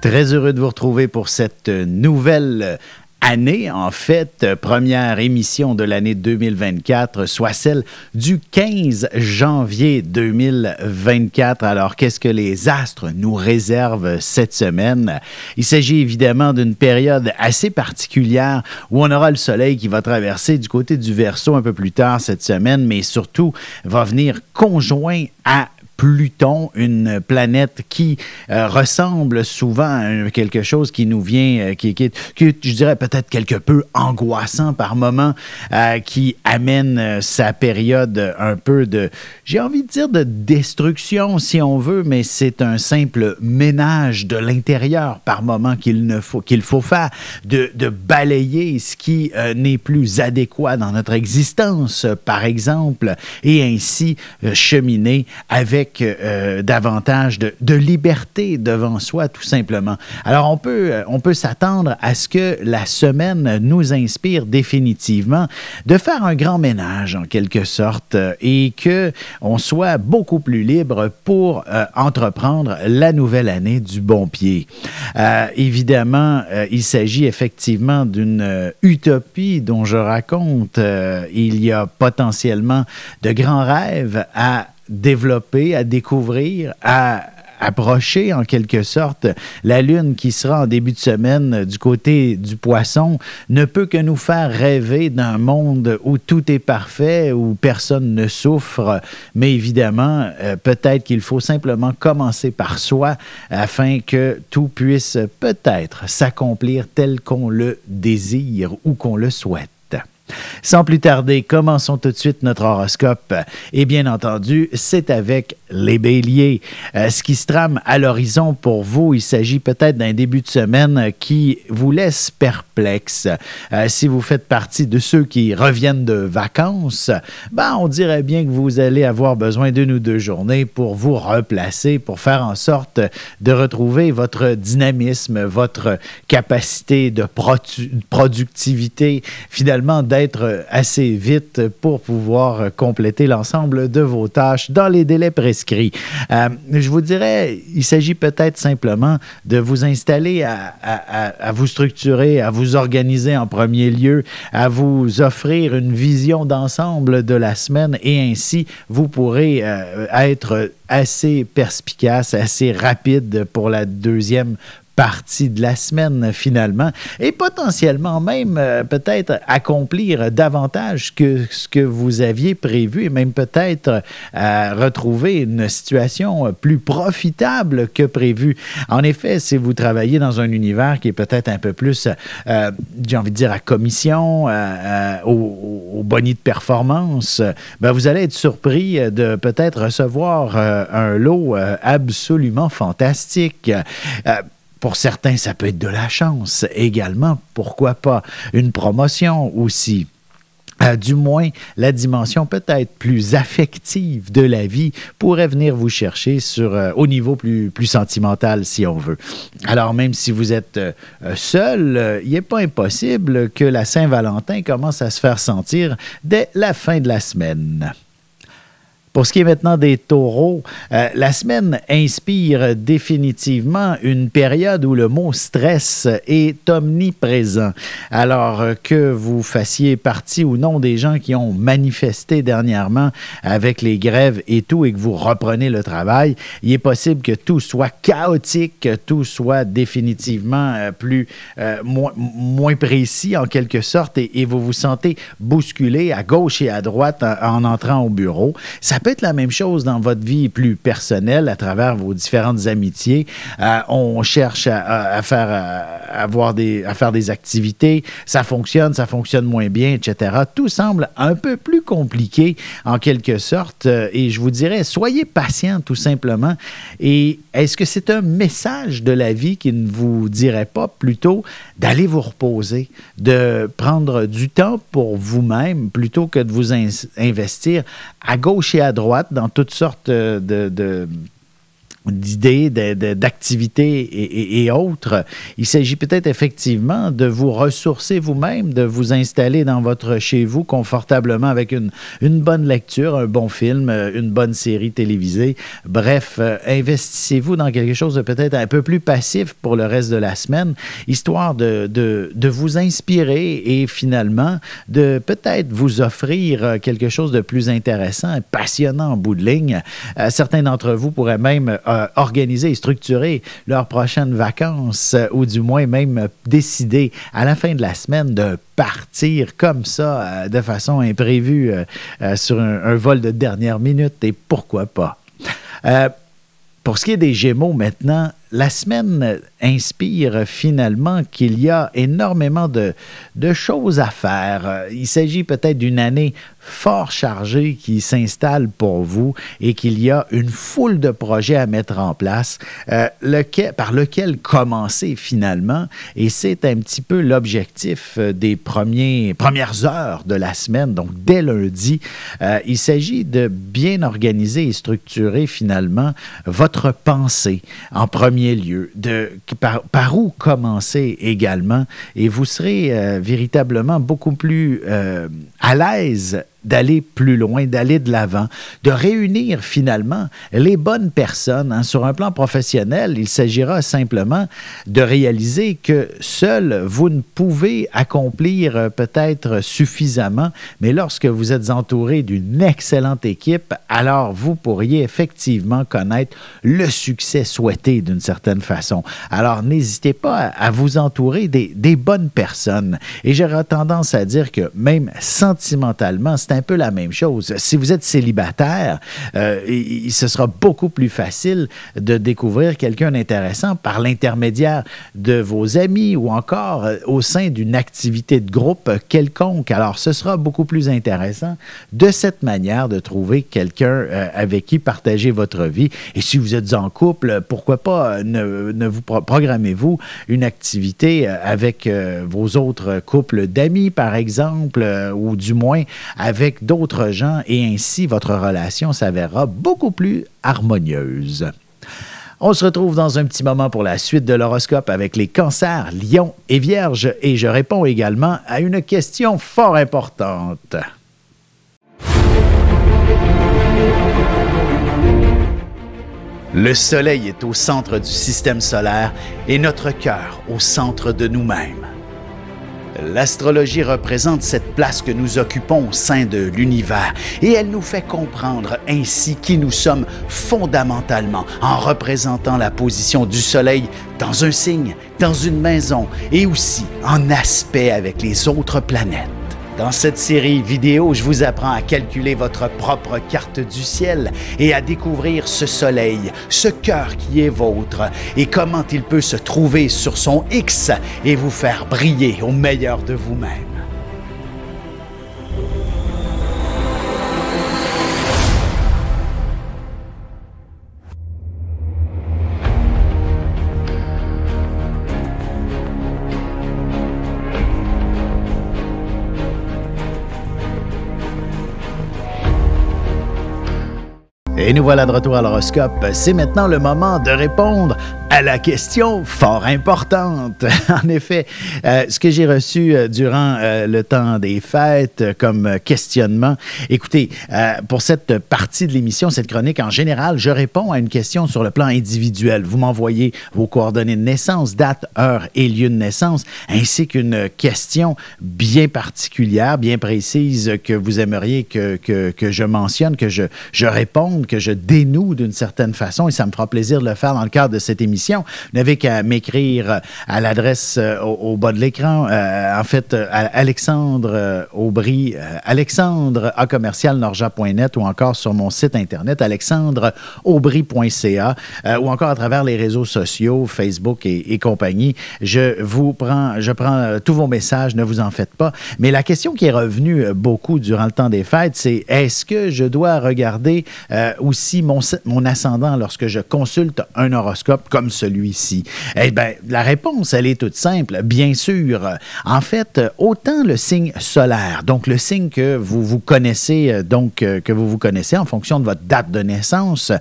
Très heureux de vous retrouver pour cette nouvelle année, en fait, première émission de l'année 2024, soit celle du 15 janvier 2024. Alors, qu'est-ce que les astres nous réservent cette semaine? Il s'agit évidemment d'une période assez particulière où on aura le soleil qui va traverser du côté du Verseau un peu plus tard cette semaine, mais surtout va venir conjoint à Pluton, une planète qui ressemble souvent à quelque chose qui nous vient, qui je dirais peut-être quelque peu angoissant par moment, qui amène sa période un peu de, j'ai envie de dire de destruction si on veut, mais c'est un simple ménage de l'intérieur par moment qu'il faut faire, de balayer ce qui n'est plus adéquat dans notre existence, par exemple, et ainsi cheminer avec davantage de liberté devant soi, tout simplement. Alors, on peut s'attendre à ce que la semaine nous inspire définitivement de faire un grand ménage, en quelque sorte, et qu'on soit beaucoup plus libre pour entreprendre la nouvelle année du bon pied. Évidemment, il s'agit effectivement d'une utopie dont je raconte. Il y a potentiellement de grands rêves à développer, à découvrir, à approcher en quelque sorte. La Lune qui sera en début de semaine du côté du Poisson ne peut que nous faire rêver d'un monde où tout est parfait, où personne ne souffre, mais évidemment, peut-être qu'il faut simplement commencer par soi afin que tout puisse peut-être s'accomplir tel qu'on le désire ou qu'on le souhaite. Sans plus tarder, commençons tout de suite notre horoscope. Et bien entendu, c'est avec les béliers. Ce qui se trame à l'horizon pour vous, il s'agit peut-être d'un début de semaine qui vous laisse perplexe. Si vous faites partie de ceux qui reviennent de vacances, on dirait bien que vous allez avoir besoin d'une ou deux journées pour vous replacer, pour faire en sorte de retrouver votre dynamisme, votre capacité de productivité, finalement d'être assez vite pour pouvoir compléter l'ensemble de vos tâches dans les délais prescrits. Je vous dirais, il s'agit peut-être simplement de vous installer à vous structurer, à vous organiser en premier lieu, à vous offrir une vision d'ensemble de la semaine et ainsi vous pourrez être assez perspicace, assez rapide pour la deuxième partie de la semaine finalement et potentiellement même peut-être accomplir davantage que ce que vous aviez prévu et même peut-être retrouver une situation plus profitable que prévu. En effet, si vous travaillez dans un univers qui est peut-être un peu plus, j'ai envie de dire, à commission, au boni de performance, vous allez être surpris de peut-être recevoir un lot absolument fantastique. Pour certains, ça peut être de la chance également. Pourquoi pas une promotion aussi? Du moins, la dimension peut-être plus affective de la vie pourrait venir vous chercher au niveau plus sentimental, si on veut. Alors, même si vous êtes seul, il n'est pas impossible que la Saint-Valentin commence à se faire sentir dès la fin de la semaine. Pour ce qui est maintenant des taureaux, la semaine inspire définitivement une période où le mot stress est omniprésent. Alors que vous fassiez partie ou non des gens qui ont manifesté dernièrement avec les grèves et tout et que vous reprenez le travail, il est possible que tout soit chaotique, que tout soit définitivement moins précis en quelque sorte et vous vous sentez bousculé à gauche et à droite en entrant au bureau. Ça peut être la même chose dans votre vie plus personnelle à travers vos différentes amitiés. On cherche à faire des activités. Ça fonctionne moins bien, etc. Tout semble un peu plus compliqué en quelque sorte. Et je vous dirais, soyez patient tout simplement. Et est-ce que c'est un message de la vie qui ne vous dirait pas plutôt d'aller vous reposer, de prendre du temps pour vous-même plutôt que de vous investir à gauche et à droite dans toutes sortes d'idées, d'activités et autres. Il s'agit peut-être effectivement de vous ressourcer vous-même, de vous installer dans votre chez vous confortablement avec une bonne lecture, un bon film, une bonne série télévisée. Bref, investissez-vous dans quelque chose de peut-être un peu plus passif pour le reste de la semaine, histoire de vous inspirer et finalement de peut-être vous offrir quelque chose de plus intéressant et passionnant en bout de ligne. Certains d'entre vous pourraient même organiser et structurer leurs prochaines vacances ou du moins même décider à la fin de la semaine de partir comme ça de façon imprévue sur un vol de dernière minute et pourquoi pas. Pour ce qui est des Gémeaux maintenant, la semaine inspire finalement qu'il y a énormément de choses à faire. Il s'agit peut-être d'une année fort chargée qui s'installe pour vous et qu'il y a une foule de projets à mettre en place par lequel commencer finalement. Et c'est un petit peu l'objectif des premières heures de la semaine, donc dès lundi. Il s'agit de bien organiser et structurer finalement votre pensée en premier lieu, par où commencer également, et vous serez véritablement beaucoup plus à l'aise d'aller plus loin, d'aller de l'avant, de réunir finalement les bonnes personnes. Hein. Sur un plan professionnel, il s'agira simplement de réaliser que seul, vous ne pouvez accomplir peut-être suffisamment, mais lorsque vous êtes entouré d'une excellente équipe, alors vous pourriez effectivement connaître le succès souhaité d'une certaine façon. Alors, n'hésitez pas à vous entourer des bonnes personnes. Et j'aurais tendance à dire que même sentimentalement, c'est un peu la même chose. Si vous êtes célibataire, ce sera beaucoup plus facile de découvrir quelqu'un d'intéressant par l'intermédiaire de vos amis ou encore au sein d'une activité de groupe quelconque. Alors, ce sera beaucoup plus intéressant de cette manière de trouver quelqu'un avec qui partager votre vie. Et si vous êtes en couple, pourquoi pas ne vous programmez-vous une activité avec vos autres couples d'amis, par exemple, ou du moins avec d'autres gens, et ainsi votre relation s'avérera beaucoup plus harmonieuse. On se retrouve dans un petit moment pour la suite de l'horoscope avec les cancers, lions et vierges, et je réponds également à une question fort importante. Le soleil est au centre du système solaire et notre cœur au centre de nous-mêmes. L'astrologie représente cette place que nous occupons au sein de l'univers et elle nous fait comprendre ainsi qui nous sommes fondamentalement en représentant la position du soleil dans un signe, dans une maison et aussi en aspect avec les autres planètes. Dans cette série vidéo, je vous apprends à calculer votre propre carte du ciel et à découvrir ce soleil, ce cœur qui est vôtre et comment il peut se trouver sur son X et vous faire briller au meilleur de vous-même. Et nous voilà de retour à l'horoscope. C'est maintenant le moment de répondre à la question fort importante. En effet, ce que j'ai reçu durant le temps des fêtes comme questionnement, écoutez, pour cette partie de l'émission, cette chronique en général, je réponds à une question sur le plan individuel. Vous m'envoyez vos coordonnées de naissance, date, heure et lieu de naissance, ainsi qu'une question bien particulière, bien précise que vous aimeriez que je mentionne, que je réponde, que je dénoue d'une certaine façon, et ça me fera plaisir de le faire dans le cadre de cette émission. Vous n'avez qu'à m'écrire à l'adresse au bas de l'écran, en fait, Alexandre Aubry, alexandre@norja.net ou encore sur mon site internet, alexandreaubry.ca ou encore à travers les réseaux sociaux, Facebook et compagnie. Je prends tous vos messages, ne vous en faites pas. Mais la question qui est revenue beaucoup durant le temps des fêtes, c'est est-ce que je dois regarder aussi mon ascendant lorsque je consulte un horoscope, comme comme celui-ci? Eh bien, la réponse, elle est toute simple, bien sûr. En fait, autant le signe solaire, donc le signe que vous connaissez, que vous connaissez en fonction de votre date de naissance,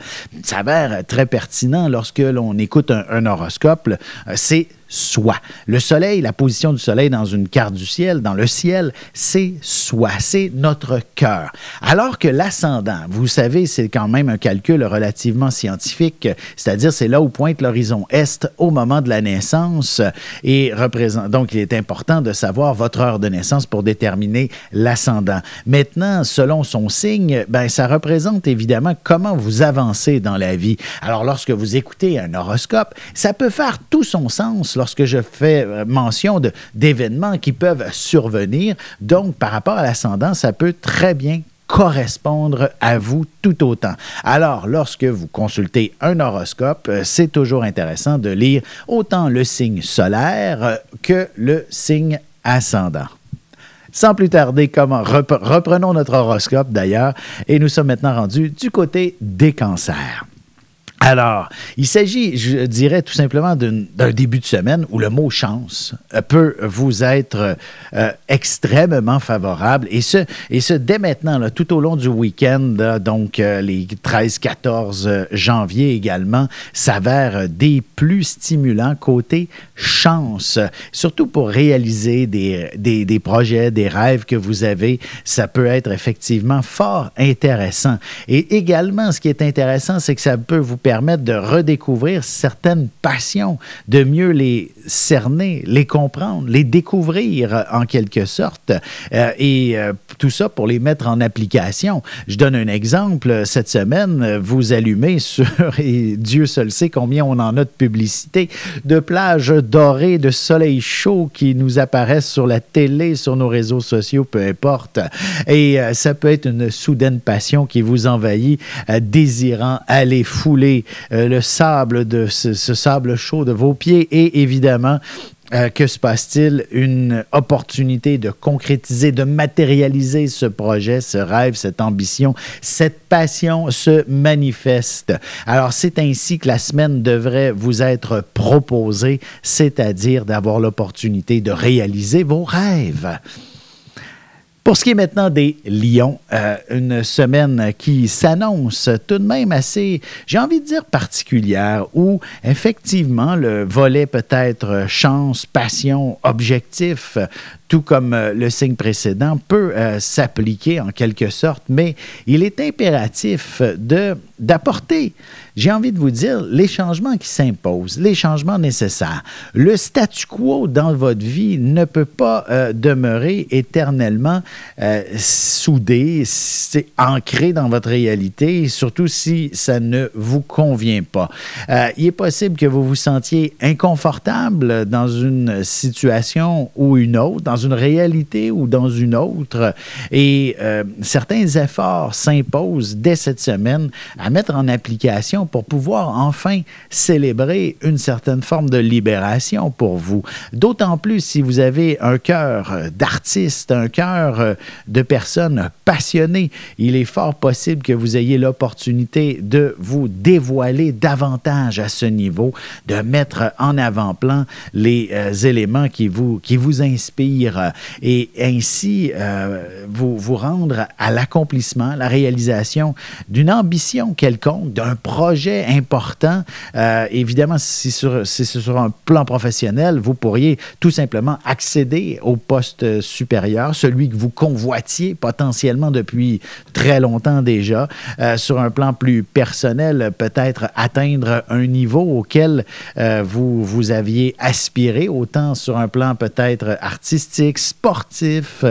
s'avère très pertinent lorsque l'on écoute un horoscope. C'est soi. Le soleil, la position du soleil dans une carte du ciel, dans le ciel, c'est soi, c'est notre cœur. Alors que l'ascendant, vous savez, c'est quand même un calcul relativement scientifique, c'est-à-dire c'est là où pointe l'horizon est au moment de la naissance et représente. Donc, il est important de savoir votre heure de naissance pour déterminer l'ascendant. Maintenant, selon son signe, ben, ça représente évidemment comment vous avancez dans la vie. Alors, lorsque vous écoutez un horoscope, ça peut faire tout son sens lorsque je fais mention d'événements qui peuvent survenir. Donc, par rapport à l'ascendant, ça peut très bien correspondre à vous tout autant. Alors, lorsque vous consultez un horoscope, c'est toujours intéressant de lire autant le signe solaire que le signe ascendant. Sans plus tarder, reprenons notre horoscope d'ailleurs, et nous sommes maintenant rendus du côté des cancers. Alors, il s'agit, je dirais tout simplement d'un début de semaine où le mot chance peut vous être extrêmement favorable et ce dès maintenant, là, tout au long du week-end, là, donc les 13-14 janvier également, s'avèrent des plus stimulants côté chance, surtout pour réaliser des projets, des rêves que vous avez. Ça peut être effectivement fort intéressant. Et également, ce qui est intéressant, c'est que ça peut vous permettre de redécouvrir certaines passions, de mieux les cerner, les comprendre, les découvrir en quelque sorte, et tout ça pour les mettre en application. Je donne un exemple. Cette semaine, vous allumez sur, et Dieu seul sait combien on en a de publicité, de plages dorées, de soleil chaud qui nous apparaissent sur la télé, sur nos réseaux sociaux, peu importe. Et ça peut être une soudaine passion qui vous envahit, désirant aller fouler le sable ce sable chaud de vos pieds et évidemment, que se passe-t-il? Une opportunité de concrétiser, de matérialiser ce projet, ce rêve, cette ambition, cette passion se manifeste. Alors, c'est ainsi que la semaine devrait vous être proposée, c'est-à-dire d'avoir l'opportunité de réaliser vos rêves. Pour ce qui est maintenant des lions, une semaine qui s'annonce tout de même assez, j'ai envie de dire particulière, où effectivement le volet peut-être chance, passion, objectif, tout comme le signe précédent, peut s'appliquer en quelque sorte, mais il est impératif d'apporter, j'ai envie de vous dire, les changements qui s'imposent, les changements nécessaires. Le statu quo dans votre vie ne peut pas demeurer éternellement soudé, ancré dans votre réalité, surtout si ça ne vous convient pas. Il est possible que vous vous sentiez inconfortable dans une situation ou une autre, dans une réalité ou dans une autre, et certains efforts s'imposent dès cette semaine à mettre en application pour pouvoir enfin célébrer une certaine forme de libération pour vous. D'autant plus si vous avez un cœur d'artiste, un cœur de personne passionnée, il est fort possible que vous ayez l'opportunité de vous dévoiler davantage à ce niveau, de mettre en avant-plan les éléments qui vous inspirent et ainsi vous rendre à l'accomplissement, la réalisation d'une ambition quelconque, d'un projet important. Évidemment, si c'est sur un plan professionnel, vous pourriez tout simplement accéder au poste supérieur, celui que vous convoitiez potentiellement depuis très longtemps déjà. Sur un plan plus personnel, peut-être atteindre un niveau auquel vous aviez aspiré, autant sur un plan peut-être artistique, sportif,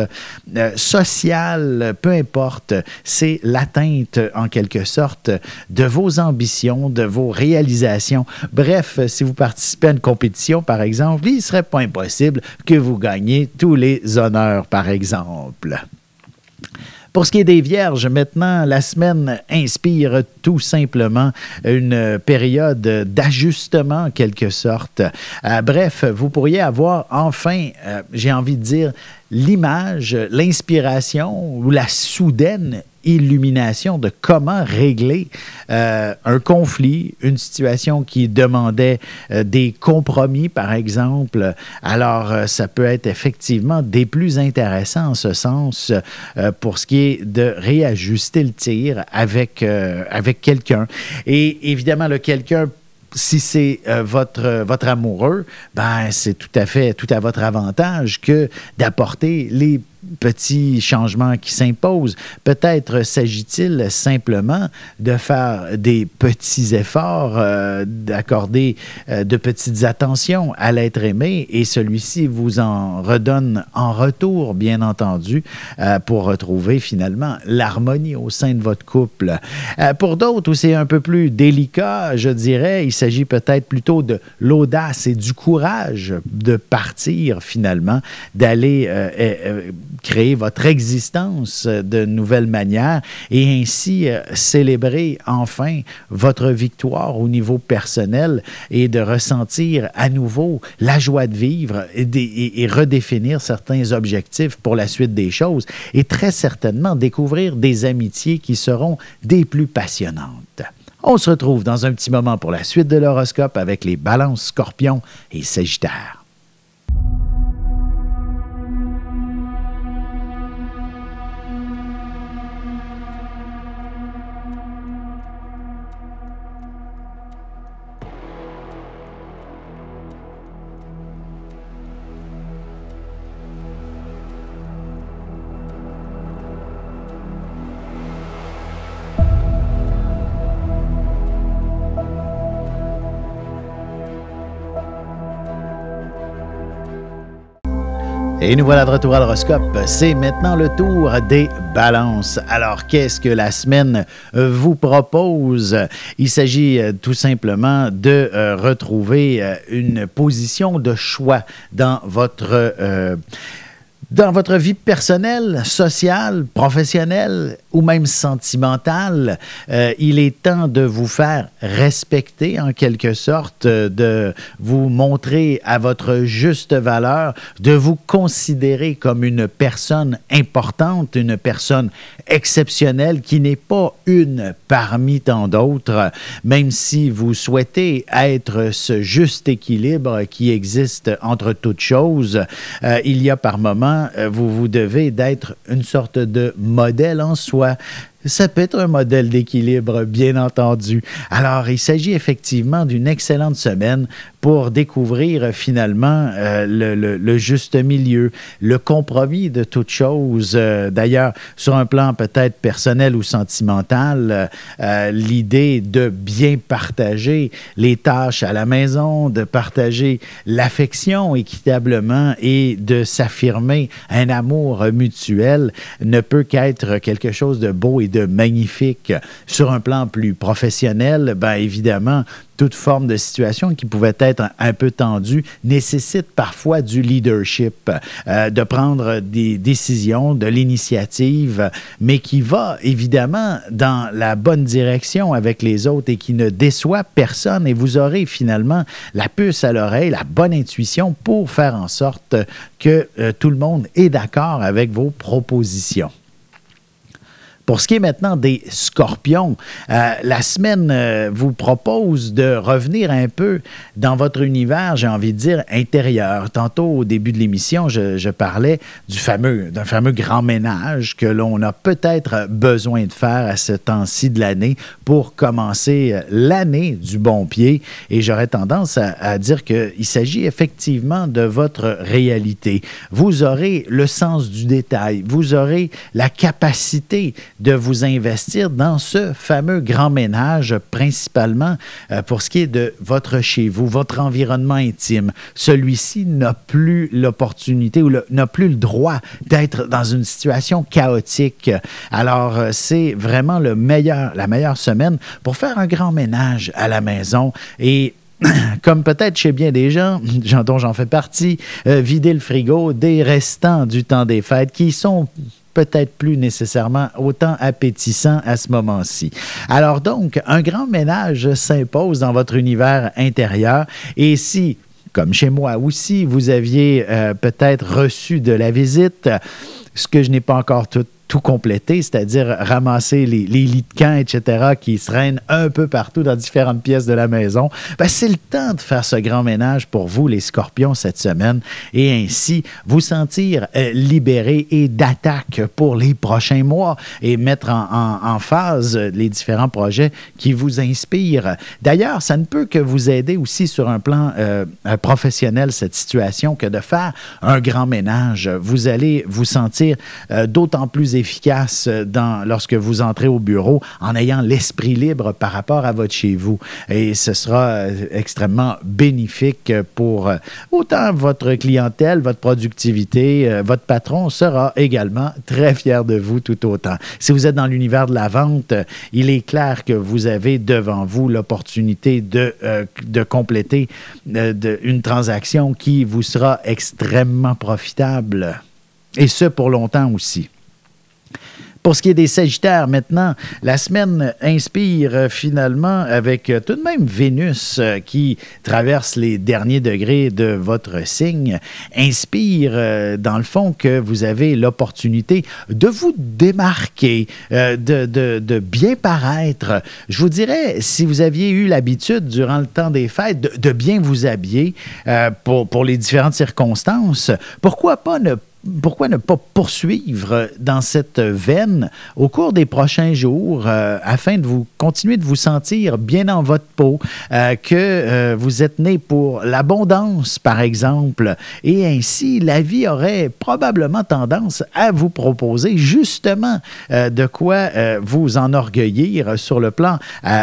social, peu importe. C'est l'atteinte en quelque sorte de vos ambitions, de vos réalisations. Bref, si vous participez à une compétition, par exemple, il ne serait pas impossible que vous gagniez tous les honneurs, par exemple. Pour ce qui est des Vierges, maintenant, la semaine inspire tout simplement une période d'ajustement, en quelque sorte. Bref, vous pourriez avoir enfin, j'ai envie de dire, l'image, l'inspiration ou la soudaine illumination de comment régler un conflit, une situation qui demandait des compromis, par exemple. Alors, ça peut être effectivement des plus intéressants en ce sens pour ce qui est de réajuster le tir avec quelqu'un. Et évidemment, le quelqu'un, si c'est votre amoureux, ben c'est tout à votre avantage que d'apporter les petits changements qui s'imposent. Peut-être s'agit-il simplement de faire des petits efforts, d'accorder de petites attentions à l'être aimé et celui-ci vous en redonne en retour, bien entendu, pour retrouver finalement l'harmonie au sein de votre couple. Pour d'autres où c'est un peu plus délicat, je dirais, il s'agit peut-être plutôt de l'audace et du courage de partir finalement, d'aller créer votre existence de nouvelles manières et ainsi célébrer enfin votre victoire au niveau personnel et de ressentir à nouveau la joie de vivre et redéfinir certains objectifs pour la suite des choses et très certainement découvrir des amitiés qui seront des plus passionnantes. On se retrouve dans un petit moment pour la suite de l'horoscope avec les Balances, Scorpions et Sagittaires. Et nous voilà de retour à l'horoscope. C'est maintenant le tour des balances. Alors, qu'est-ce que la semaine vous propose? Il s'agit tout simplement de retrouver une position de choix dans votre vie personnelle, sociale, professionnelle ou même sentimentale. Il est temps de vous faire respecter en quelque sorte, de vous montrer à votre juste valeur, de vous considérer comme une personne importante, une personne exceptionnelle qui n'est pas une parmi tant d'autres, même si vous souhaitez être ce juste équilibre qui existe entre toutes choses. Il y a par moments vous devez d'être une sorte de modèle en soi. Ça peut être un modèle d'équilibre, bien entendu. Alors, il s'agit effectivement d'une excellente semaine pour découvrir finalement le juste milieu, le compromis de toute chose. D'ailleurs, sur un plan peut-être personnel ou sentimental, l'idée de bien partager les tâches à la maison, de partager l'affection équitablement et de s'affirmer un amour mutuel ne peut qu'être quelque chose de beau et de magnifique. Sur un plan plus professionnel, bien évidemment, toute forme de situation qui pouvait être un peu tendue nécessite parfois du leadership, de prendre des décisions, de l'initiative, mais qui va évidemment dans la bonne direction avec les autres et qui ne déçoit personne. Et vous aurez finalement la puce à l'oreille, la bonne intuition pour faire en sorte que tout le monde est d'accord avec vos propositions. Pour ce qui est maintenant des Scorpions, la semaine vous propose de revenir un peu dans votre univers, j'ai envie de dire, intérieur. Tantôt, au début de l'émission, je parlais d'un fameux grand ménage que l'on a peut-être besoin de faire à ce temps-ci de l'année pour commencer l'année du bon pied. Et j'aurais tendance à dire qu'il s'agit effectivement de votre réalité. Vous aurez le sens du détail, vous aurez la capacité de vous investir dans ce fameux grand ménage, principalement pour ce qui est de votre chez vous, votre environnement intime. Celui-ci n'a plus l'opportunité ou n'a plus le droit d'être dans une situation chaotique. Alors, c'est vraiment la meilleure semaine pour faire un grand ménage à la maison et comme peut-être chez bien des gens, dont j'en fais partie, vider le frigo des restants du temps des fêtes qui sont peut-être plus nécessairement autant appétissants à ce moment-ci. Alors donc, un grand ménage s'impose dans votre univers intérieur et si, comme chez moi aussi, vous aviez peut-être reçu de la visite, ce que je n'ai pas encore tout tout compléter, c'est-à-dire ramasser les lits de camp, etc., qui se traînent un peu partout dans différentes pièces de la maison, ben, c'est le temps de faire ce grand ménage pour vous, les Scorpions, cette semaine, et ainsi vous sentir libérés et d'attaque pour les prochains mois et mettre en phase les différents projets qui vous inspirent. D'ailleurs, ça ne peut que vous aider aussi sur un plan professionnel, cette situation, que de faire un grand ménage. Vous allez vous sentir d'autant plus efficace lorsque vous entrez au bureau en ayant l'esprit libre par rapport à votre chez vous. Et ce sera extrêmement bénéfique pour autant votre clientèle, votre productivité. Votre patron sera également très fier de vous tout autant. Si vous êtes dans l'univers de la vente, il est clair que vous avez devant vous l'opportunité de compléter une transaction qui vous sera extrêmement profitable. Et ce, pour longtemps aussi. Pour ce qui est des Sagittaires, maintenant, la semaine inspire finalement avec tout de même Vénus qui traverse les derniers degrés de votre signe, inspire dans le fond que vous avez l'opportunité de vous démarquer, de bien paraître. Je vous dirais, si vous aviez eu l'habitude durant le temps des fêtes de bien vous habiller pour les différentes circonstances, pourquoi ne pas poursuivre dans cette veine au cours des prochains jours afin de vous continuer de vous sentir bien dans votre peau, que vous êtes né pour l'abondance, par exemple, et ainsi, la vie aurait probablement tendance à vous proposer justement de quoi vous enorgueillir sur le plan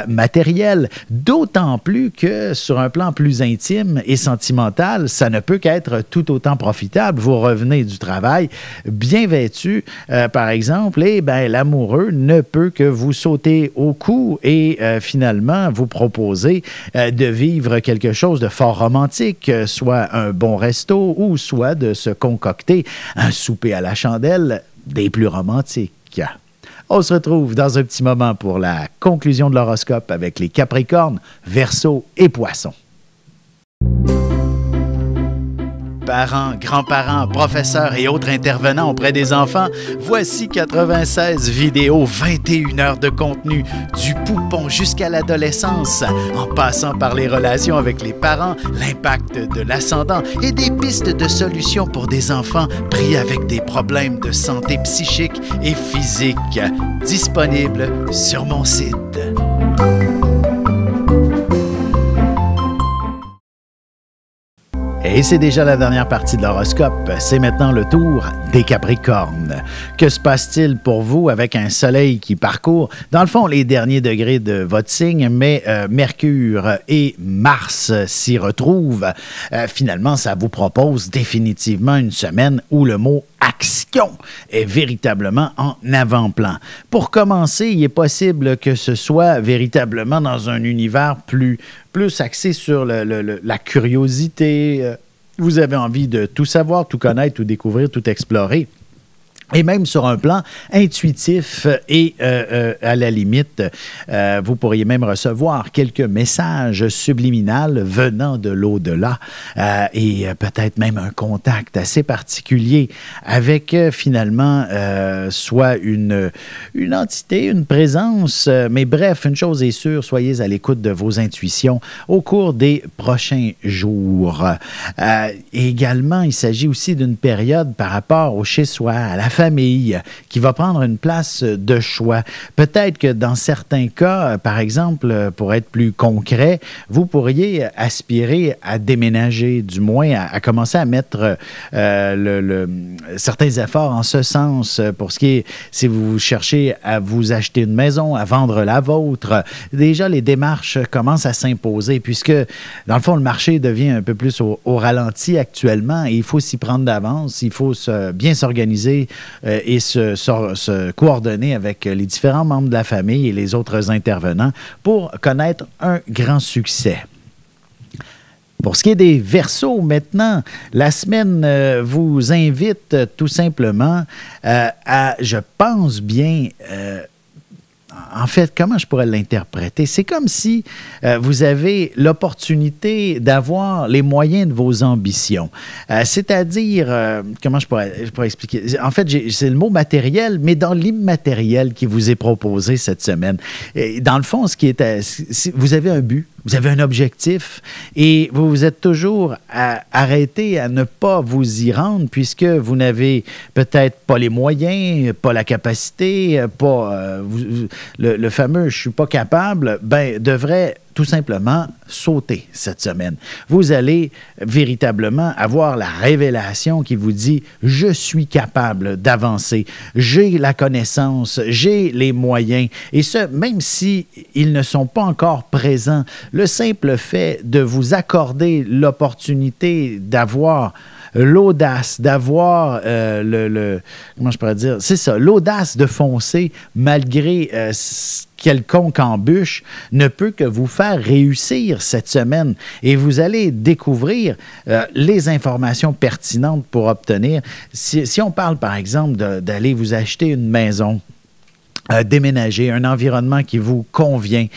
matériel, d'autant plus que sur un plan plus intime et sentimental, ça ne peut qu'être tout autant profitable. Vous revenez du travail bien vêtu, par exemple, et ben, l'amoureux ne peut que vous sauter au cou et finalement vous proposer de vivre quelque chose de fort romantique, soit un bon resto ou soit de se concocter un souper à la chandelle des plus romantiques. On se retrouve dans un petit moment pour la conclusion de l'horoscope avec les Capricornes, Verseaux et Poissons. Parents, grands-parents, professeurs et autres intervenants auprès des enfants, voici 96 vidéos, 21 heures de contenu, du poupon jusqu'à l'adolescence, en passant par les relations avec les parents, l'impact de l'ascendant et des pistes de solutions pour des enfants pris avec des problèmes de santé psychique et physique. Disponible sur mon site. Et c'est déjà la dernière partie de l'horoscope. C'est maintenant le tour des Capricornes. Que se passe-t-il pour vous avec un soleil qui parcourt, dans le fond, les derniers degrés de votre signe, mais Mercure et Mars s'y retrouvent? Finalement, ça vous propose définitivement une semaine où le mot action est véritablement en avant-plan. Pour commencer, il est possible que ce soit véritablement dans un univers plus axé sur la curiosité. Vous avez envie de tout savoir, tout connaître, tout découvrir, tout explorer. Et même sur un plan intuitif et à la limite, vous pourriez même recevoir quelques messages subliminaux venant de l'au-delà et peut-être même un contact assez particulier avec finalement soit une entité, une présence, mais bref, une chose est sûre, soyez à l'écoute de vos intuitions au cours des prochains jours. Également, il s'agit aussi d'une période par rapport au chez-soi, à la famille, qui va prendre une place de choix. Peut-être que dans certains cas, par exemple, pour être plus concret, vous pourriez aspirer à déménager, du moins à commencer à mettre certains efforts en ce sens pour ce qui est, si vous cherchez à vous acheter une maison, à vendre la vôtre, déjà les démarches commencent à s'imposer puisque, dans le fond, le marché devient un peu plus au ralenti actuellement et il faut s'y prendre d'avance, il faut bien s'organiser et se coordonner avec les différents membres de la famille et les autres intervenants pour connaître un grand succès. Pour ce qui est des Verseaux, maintenant, la semaine vous invite tout simplement à, je pense bien, en fait, comment je pourrais l'interpréter? C'est comme si vous avez l'opportunité d'avoir les moyens de vos ambitions. C'est-à-dire, comment je pourrais expliquer? En fait, c'est le mot matériel, mais dans l'immatériel qui vous est proposé cette semaine. Et dans le fond, vous avez un but. Vous avez un objectif et vous vous êtes toujours arrêté à ne pas vous y rendre puisque vous n'avez peut-être pas les moyens, pas la capacité, pas le fameux « je suis pas capable », devrait tout simplement sauter cette semaine. Vous allez véritablement avoir la révélation qui vous dit « je suis capable d'avancer, j'ai la connaissance, j'ai les moyens ». Et ce, même si ils ne sont pas encore présents, le simple fait de vous accorder l'opportunité d'avoir l'audace, d'avoir comment je pourrais dire, c'est ça, l'audace de foncer malgré quelconque embûche ne peut que vous faire réussir cette semaine et vous allez découvrir les informations pertinentes pour obtenir. Si on parle par exemple d'aller vous acheter une maison, déménager, un environnement qui vous convient.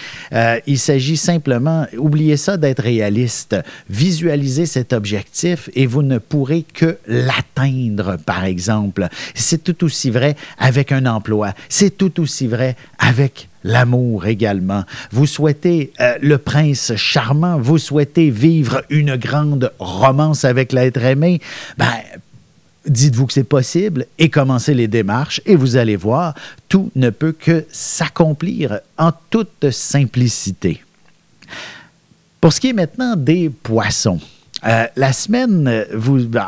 Il s'agit simplement, oubliez ça d'être réaliste, visualisez cet objectif et vous ne pourrez que l'atteindre, par exemple. C'est tout aussi vrai avec un emploi, c'est tout aussi vrai avec l'amour également. Vous souhaitez le prince charmant, vous souhaitez vivre une grande romance avec l'être aimé, dites-vous que c'est possible et commencez les démarches et vous allez voir, tout ne peut que s'accomplir en toute simplicité. Pour ce qui est maintenant des poissons, la semaine,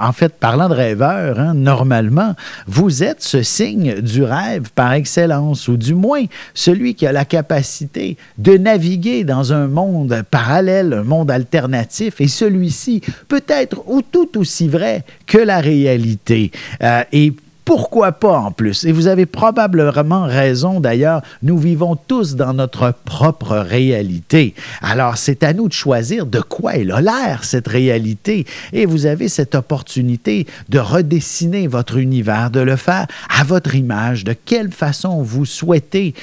en fait, parlant de rêveur, normalement, vous êtes ce signe du rêve par excellence, ou du moins celui qui a la capacité de naviguer dans un monde parallèle, un monde alternatif, et celui-ci peut être tout aussi vrai que la réalité. Et pourquoi pas en plus? Et vous avez probablement raison d'ailleurs, nous vivons tous dans notre propre réalité. Alors c'est à nous de choisir de quoi elle a l'air cette réalité et vous avez cette opportunité de redessiner votre univers, de le faire à votre image, de quelle façon vous souhaitez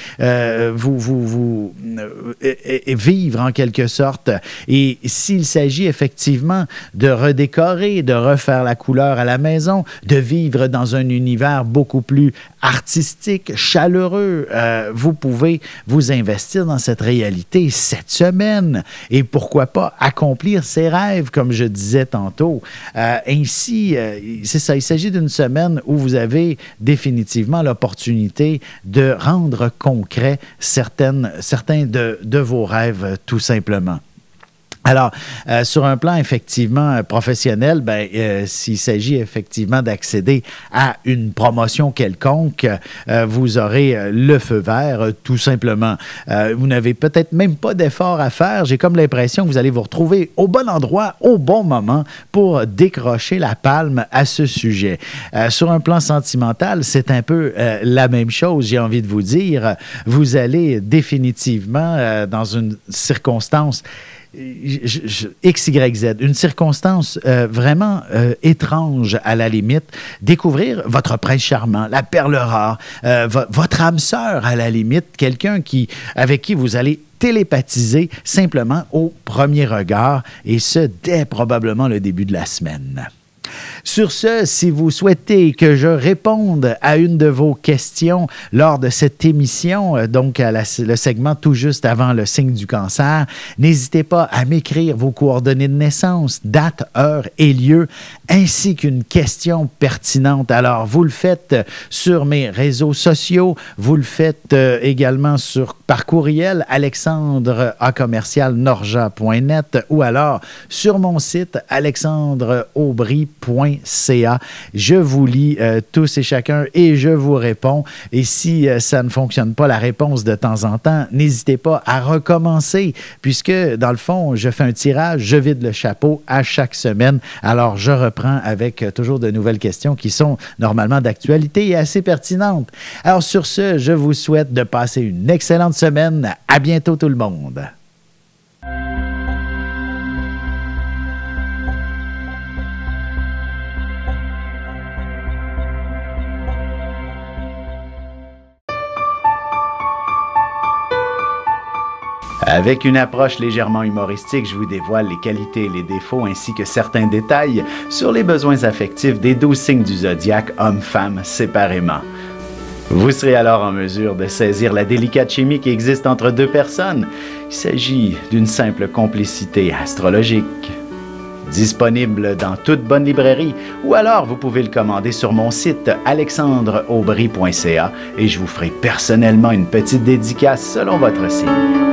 vivre en quelque sorte. Et s'il s'agit effectivement de redécorer, de refaire la couleur à la maison, de vivre dans un univers beaucoup plus artistique, chaleureux. Vous pouvez vous investir dans cette réalité cette semaine et pourquoi pas accomplir ses rêves, comme je disais tantôt. Ainsi, c'est ça, il s'agit d'une semaine où vous avez définitivement l'opportunité de rendre concret certains de vos rêves, tout simplement. Alors, sur un plan effectivement professionnel, s'il s'agit effectivement d'accéder à une promotion quelconque, vous aurez le feu vert, tout simplement. Vous n'avez peut-être même pas d'effort à faire. J'ai comme l'impression que vous allez vous retrouver au bon endroit, au bon moment pour décrocher la palme à ce sujet. Sur un plan sentimental, c'est un peu la même chose, j'ai envie de vous dire. Vous allez définitivement, dans une circonstance XYZ, une circonstance vraiment étrange à la limite, découvrir votre prince charmant, la perle rare, votre âme sœur à la limite, quelqu'un avec qui vous allez télépathiser simplement au premier regard, et ce, dès probablement le début de la semaine. Sur ce, si vous souhaitez que je réponde à une de vos questions lors de cette émission, donc le segment tout juste avant le signe du cancer, n'hésitez pas à m'écrire vos coordonnées de naissance, date, heure et lieu, ainsi qu'une question pertinente. Alors, vous le faites sur mes réseaux sociaux, vous le faites également par courriel, alexandre@norja.net ou alors sur mon site alexandreaubry.ca. Je vous lis tous et chacun et je vous réponds. Et si ça ne fonctionne pas, la réponse de temps en temps, n'hésitez pas à recommencer puisque, dans le fond, je fais un tirage, je vide le chapeau à chaque semaine. Alors, je reprends avec toujours de nouvelles questions qui sont normalement d'actualité et assez pertinentes. Alors, sur ce, je vous souhaite de passer une excellente semaine. À bientôt tout le monde. Avec une approche légèrement humoristique, je vous dévoile les qualités et les défauts ainsi que certains détails sur les besoins affectifs des 12 signes du zodiaque, hommes-femmes séparément. Vous serez alors en mesure de saisir la délicate chimie qui existe entre deux personnes. Il s'agit d'une simple complicité astrologique. Disponible dans toute bonne librairie ou alors vous pouvez le commander sur mon site alexandreaubry.ca et je vous ferai personnellement une petite dédicace selon votre signe.